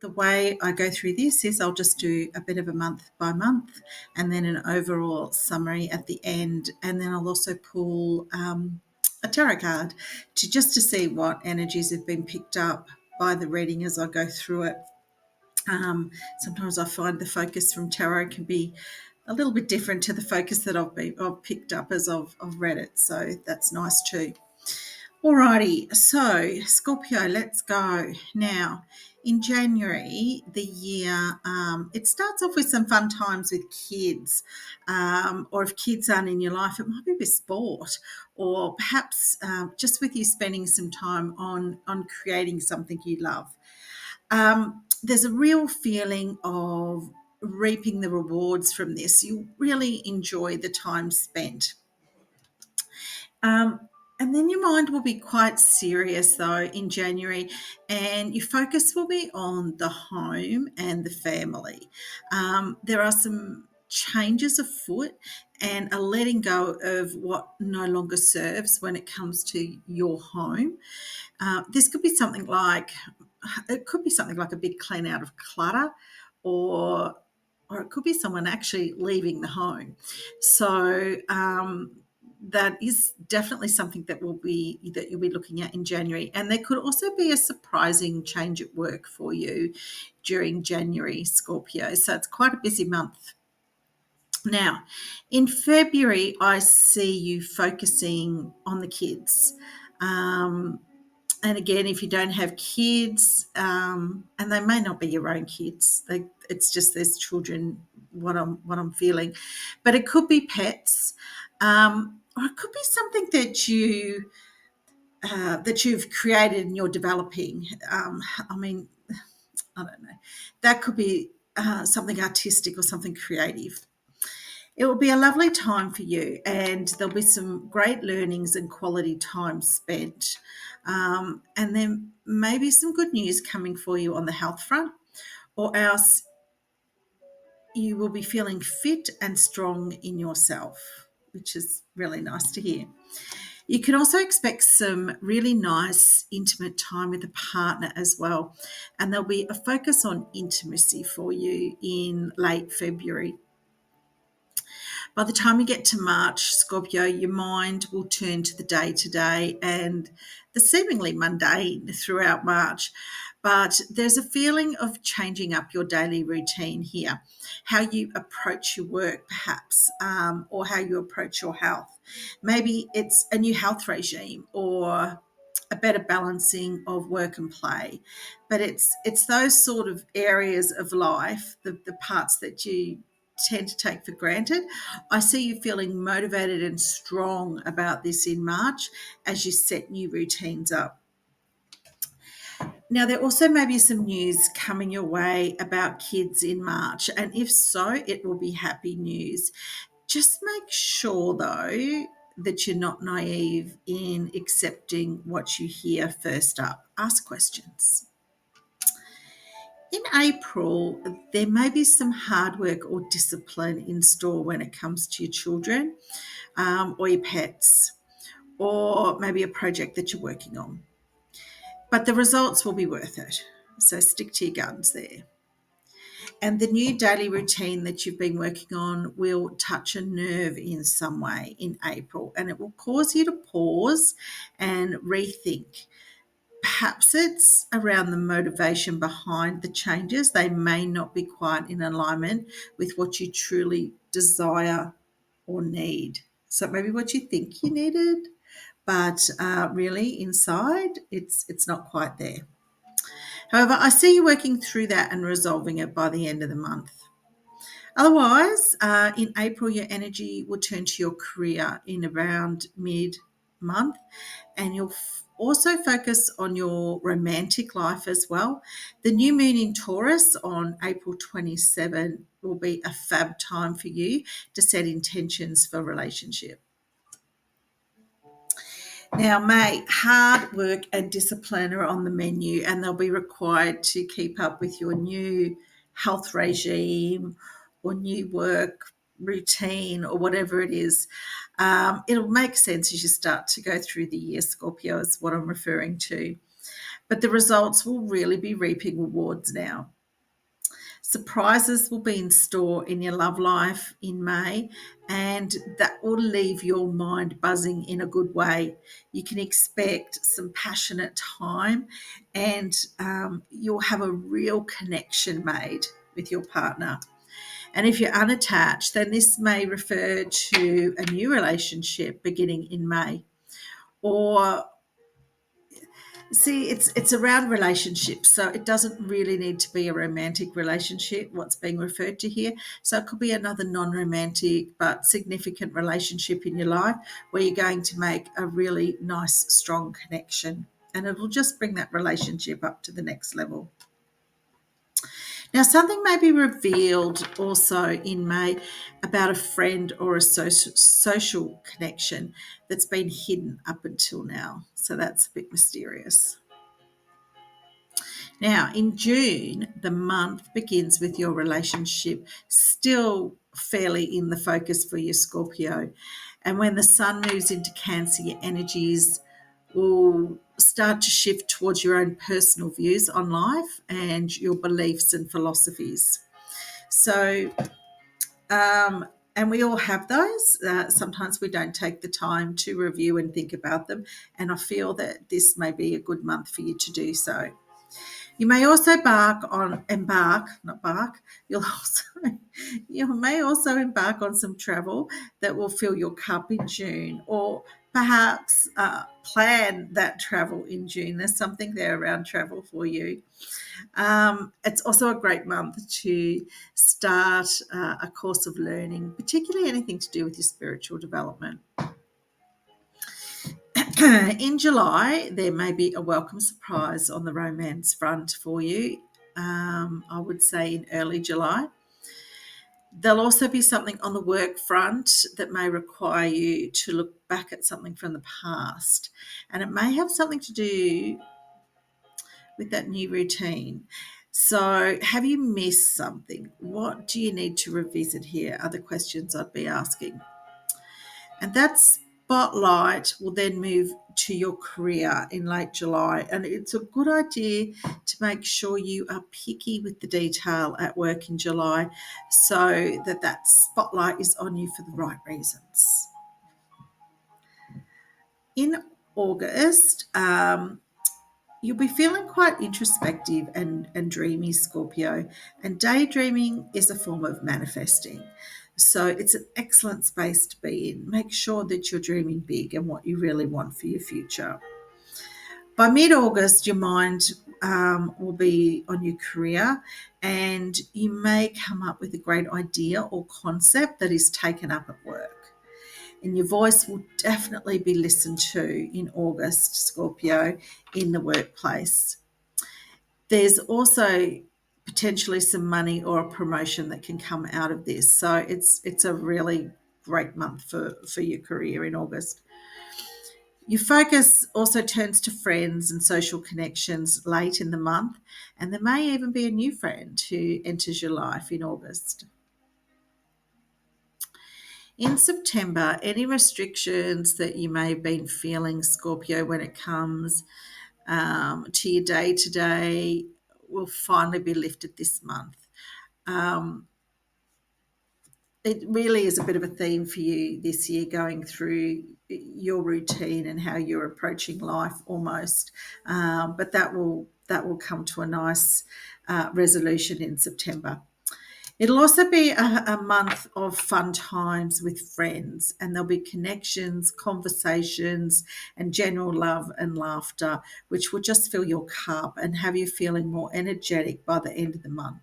the way I go through this is I'll just do a bit of a month by month and then an overall summary at the end. And then I'll also pull a tarot card to see what energies have been picked up by the reading as I go through it. Sometimes I find the focus from tarot can be a little bit different to the focus that I've picked up as I've read it. So that's nice too. Alrighty, so Scorpio, let's go. Now, in January, the year, it starts off with some fun times with kids, or if kids aren't in your life, it might be with sport, or perhaps just with you spending some time on creating something you love. There's a real feeling of reaping the rewards from this. You really enjoy the time spent. And then your mind will be quite serious though in January, and your focus will be on the home and the family. There are some changes afoot and a letting go of what no longer serves when it comes to your home. This could be something like a big clean out of clutter, or it could be someone actually leaving the home. So that is definitely something that you'll be looking at in January. And there could also be a surprising change at work for you during January, Scorpio. So it's quite a busy month. Now, in February, I see you focusing on the kids. And again, if you don't have kids, and they may not be your own kids, it's just there's children. What I'm feeling, but it could be pets, or it could be something that you've created and you're developing. I mean, I don't know. That could be something artistic or something creative. It will be a lovely time for you, and there'll be some great learnings and quality time spent. And then maybe some good news coming for you on the health front, or else you will be feeling fit and strong in yourself, which is really nice to hear. You can also expect some really nice intimate time with a partner as well. And there'll be a focus on intimacy for you in late February. By the time you get to March, Scorpio, your mind will turn to the day-to-day and the seemingly mundane throughout March. But there's a feeling of changing up your daily routine here, how you approach your work perhaps, or how you approach your health. Maybe it's a new health regime or a better balancing of work and play. But it's those sort of areas of life, the parts that you tend to take for granted. I see you feeling motivated and strong about this in March as you set new routines up. Now, there also may be some news coming your way about kids in March, and if so, it will be happy news. Just make sure, though, that you're not naive in accepting what you hear first up. Ask questions. In April, there may be some hard work or discipline in store when it comes to your children, or your pets, or maybe a project that you're working on. But the results will be worth it. So stick to your guns there. And the new daily routine that you've been working on will touch a nerve in some way in April, and it will cause you to pause and rethink. Perhaps it's around the motivation behind the changes. They may not be quite in alignment with what you truly desire or need. So maybe what you think you needed, but really inside it's not quite there. However, I see you working through that and resolving it by the end of the month. Otherwise, in April, your energy will turn to your career in around mid-month, and you'll also focus on your romantic life as well. The new moon in Taurus on April 27 will be a fab time for you to set intentions for relationship. Now, May, hard work and discipline are on the menu, and they'll be required to keep up with your new health regime or new work routine or whatever it is. It'll make sense as you start to go through the year, Scorpio, is what I'm referring to. but the results will really be reaping rewards now. Surprises will be in store in your love life in May, and that will leave your mind buzzing in a good way. You can expect some passionate time, and you'll have a real connection made with your partner. And if you're unattached, then this may refer to a new relationship beginning in May. Or see, it's around relationships, so it doesn't really need to be a romantic relationship, what's being referred to here. So it could be another non-romantic but significant relationship in your life where you're going to make a really nice, strong connection. And it'll just bring that relationship up to the next level. Now, something may be revealed also in May about a friend or a social connection that's been hidden up until now. So that's a bit mysterious. Now, in June, the month begins with your relationship still fairly in the focus for your Scorpio. And when the sun moves into Cancer, your energies will start to shift towards your own personal views on life and your beliefs and philosophies. So, and we all have those. Sometimes we don't take the time to review and think about them. And I feel that this may be a good month for you to do so. You may also you may also embark on some travel that will fill your cup in June, or perhaps plan that travel in June. There's something there around travel for you. It's also a great month to start a course of learning, particularly anything to do with your spiritual development. In July, there may be a welcome surprise on the romance front for you. I would say in early July. There'll also be something on the work front that may require you to look back at something from the past. And it may have something to do with that new routine. So, have you missed something? What do you need to revisit here? Are the questions I'd be asking. And that spotlight will then move to your career in late July. And it's a good idea to make sure you are picky with the detail at work in July so that that spotlight is on you for the right reasons. In August, you'll be feeling quite introspective and dreamy, Scorpio. And daydreaming is a form of manifesting. So it's an excellent space to be in. Make sure that you're dreaming big and what you really want for your future. By mid-August, your mind will be on your career, and you may come up with a great idea or concept that is taken up at work. And your voice will definitely be listened to in August, Scorpio, in the workplace. There's also potentially some money or a promotion that can come out of this. So it's a really great month for your career in August. Your focus also turns to friends and social connections late in the month, and there may even be a new friend who enters your life in August. In September, any restrictions that you may have been feeling, Scorpio, when it comes to your day to day will finally be lifted this month. Um, it really is a bit of a theme for you this year, going through your routine and how you're approaching life almost. But that will come to a nice resolution in September. It'll also be a month of fun times with friends, and there'll be connections, conversations, and general love and laughter, which will just fill your cup and have you feeling more energetic by the end of the month.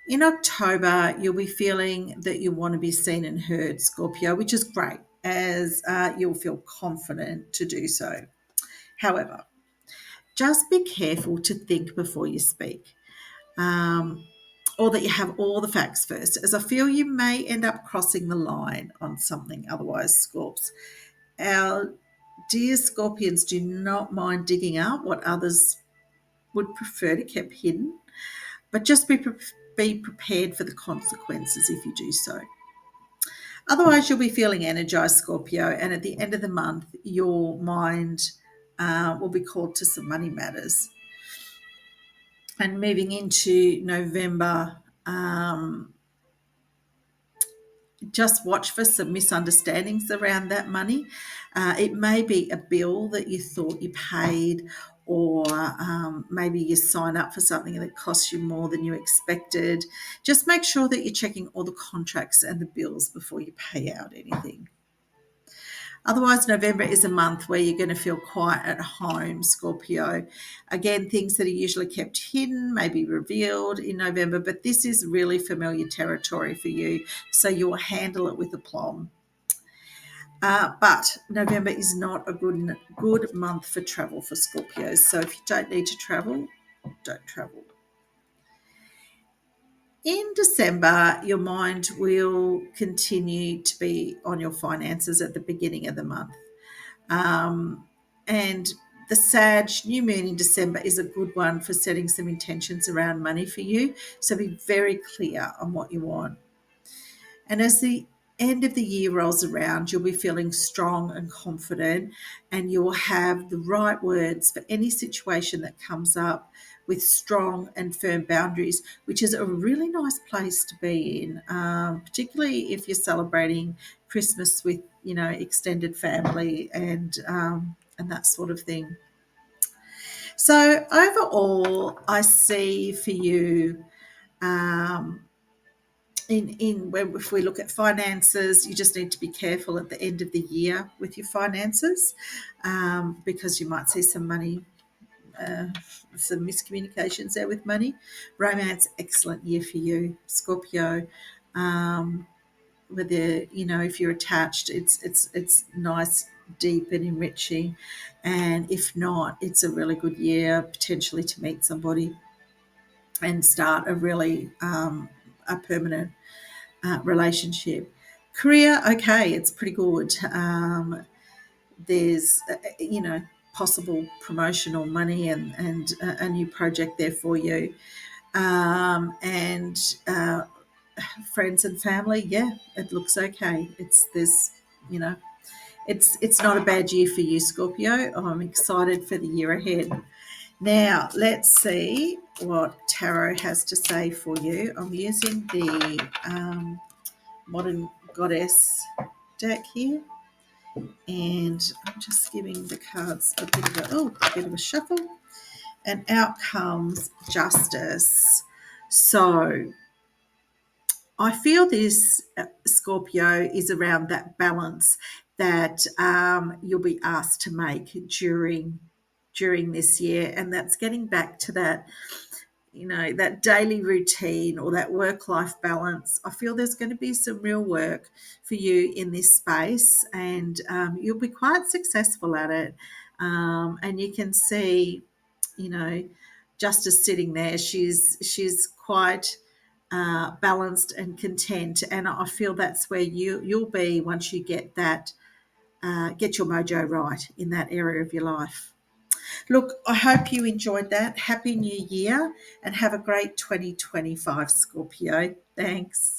In October, you'll be feeling that you want to be seen and heard, Scorpio, which is great, as you'll feel confident to do so. However, just be careful to think before you speak. Or that you have all the facts first, as I feel you may end up crossing the line on something otherwise, Scorps. Our dear Scorpions do not mind digging out what others would prefer to keep hidden, but just be prepared for the consequences if you do so. Otherwise, you'll be feeling energized, Scorpio, and at the end of the month, your mind will be called to some money matters. And moving into November, just watch for some misunderstandings around that money. It may be a bill that you thought you paid, or maybe you sign up for something that costs you more than you expected. Just make sure that you're checking all the contracts and the bills before you pay out anything. Otherwise, November is a month where you're going to feel quite at home, Scorpio. Again, things that are usually kept hidden may be revealed in November, but this is really familiar territory for you, so you'll handle it with aplomb. But November is not a good month for travel for Scorpios. So if you don't need to travel, don't travel. In December, your mind will continue to be on your finances at the beginning of the month. And the Sag new moon in December is a good one for setting some intentions around money for you. So be very clear on what you want. And as the end of the year rolls around, you'll be feeling strong and confident, and you'll have the right words for any situation that comes up with strong and firm boundaries, which is a really nice place to be in, particularly if you're celebrating Christmas with, extended family and that sort of thing. So overall, I see for you, um, if we look at finances, you just need to be careful at the end of the year with your finances, because you might see some money, some miscommunications there with money. Romance, excellent year for you, Scorpio. Whether if you're attached, it's nice, deep and enriching, and if not, it's a really good year potentially to meet somebody and start a permanent relationship. Career, okay, it's pretty good. There's, possible promotion or money and a new project there for you. And friends and family, yeah, it looks okay. You know, it's not a bad year for you, Scorpio. I'm excited for the year ahead. Now, let's see what Tarot has to say for you. I'm using the Modern Goddess deck here, and I'm just giving the cards a bit of a shuffle, and out comes Justice. So I feel this, Scorpio, is around that balance that you'll be asked to make during this year, and that's getting back to that, that daily routine or that work-life balance. I feel there's going to be some real work for you in this space, and you'll be quite successful at it. And you can see, you know, Justice sitting there. She's quite balanced and content, and I feel that's where you'll be once you get that, get your mojo right in that area of your life. Look, I hope you enjoyed that. Happy New Year and have a great 2025, Scorpio. Thanks.